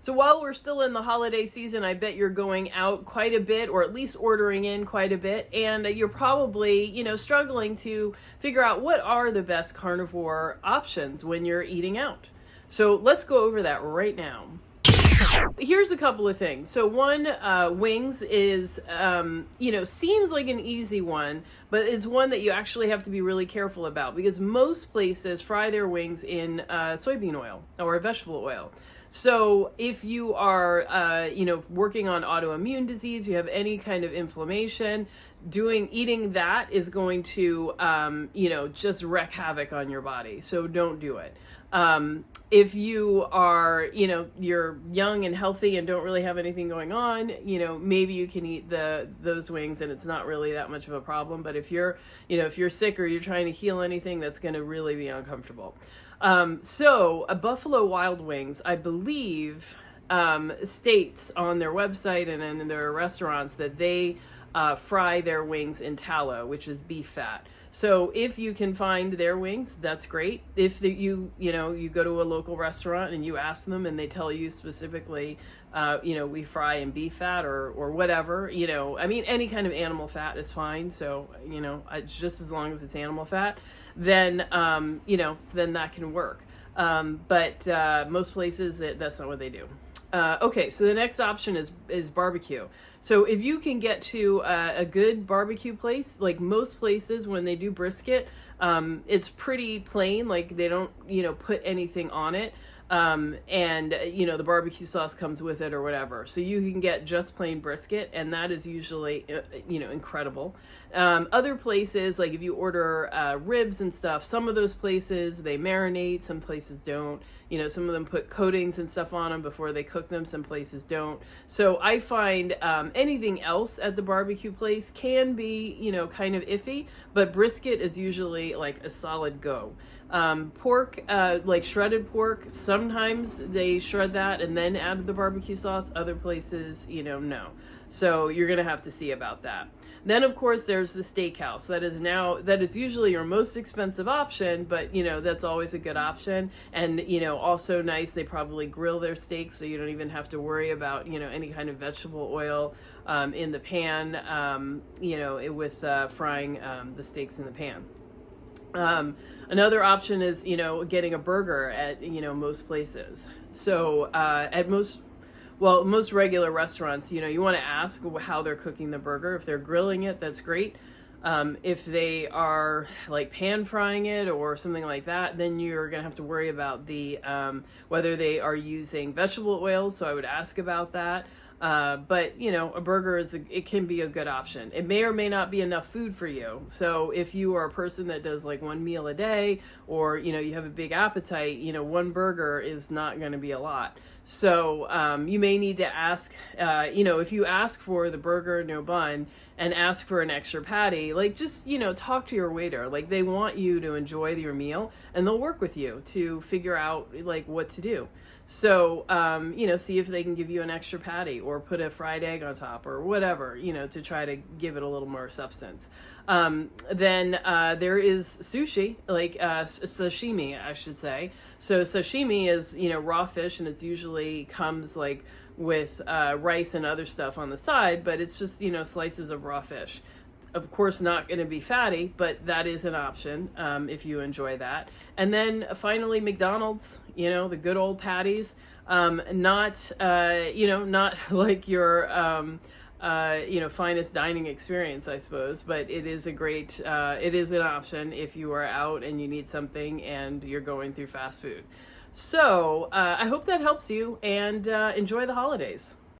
So while we're still in the holiday season, I bet you're going out quite a bit, or at least ordering in quite a bit, and you're probably, struggling to figure out what are the best carnivore options when you're eating out. So let's go over that right now. Here's a couple of things. So one, wings is, seems like an easy one, but it's one that you actually have to be really careful about, because most places fry their wings in soybean oil or vegetable oil. So if you are, working on autoimmune disease, you have any kind of inflammation, eating that is going to, just wreak havoc on your body. So don't do it. If you are, you're young and healthy and don't really have anything going on, maybe you can eat those wings and it's not really that much of a problem. But if you're sick or you're trying to heal anything, that's going to really be uncomfortable. So a Buffalo Wild Wings, I believe, states on their website and in their restaurants that they fry their wings in tallow, which is beef fat. So if you can find their wings, that's great. If you go to a local restaurant and you ask them and they tell you specifically, we fry in beef fat or whatever, any kind of animal fat is fine. So, it's just as long as it's animal fat, then that can work. But most places that's not what they do. Okay, so the next option is barbecue. So if you can get to a good barbecue place, like most places when they do brisket, it's pretty plain, like they don't, put anything on it. And the barbecue sauce comes with it or whatever. So you can get just plain brisket, and that is usually, incredible. Other places, like if you order ribs and stuff, some of those places, they marinate, some places don't. Some of them put coatings and stuff on them before they cook them, some places don't. So I find anything else at the barbecue place can be, kind of iffy, but brisket is usually like a solid go. Pork, like shredded pork, sometimes they shred that and then add the barbecue sauce. Other places, no. So you're going to have to see about that. Then, of course, there's the steakhouse. That is usually your most expensive option, but, that's always a good option. And, also nice, they probably grill their steaks, so you don't even have to worry about, any kind of vegetable oil in the pan, with frying the steaks in the pan. Another option is, getting a burger at, most places. So at most regular restaurants, you want to ask how they're cooking the burger. If they're grilling it, that's great. If they are like pan frying it or something like that, then you're going to have to worry about whether they are using vegetable oils. So I would ask about that. But a burger it can be a good option. It may or may not be enough food for you. So if you are a person that does like one meal a day, or, you have a big appetite, one burger is not going to be a lot. So, you may need to ask, if you ask for the burger, no bun, and ask for an extra patty, like just, talk to your waiter. Like they want you to enjoy your meal, and they'll work with you to figure out like what to do. So, see if they can give you an extra patty or put a fried egg on top or whatever, to try to give it a little more substance. Then there is sushi, like sashimi, I should say. So sashimi is, raw fish, and it's usually comes like with rice and other stuff on the side, but it's just, slices of raw fish. Of course, not going to be fatty, but that is an option if you enjoy that. And then finally, McDonald's, the good old patties, not like your, finest dining experience, I suppose, but it is it is an option if you are out and you need something and you're going through fast food. So I hope that helps you, and enjoy the holidays.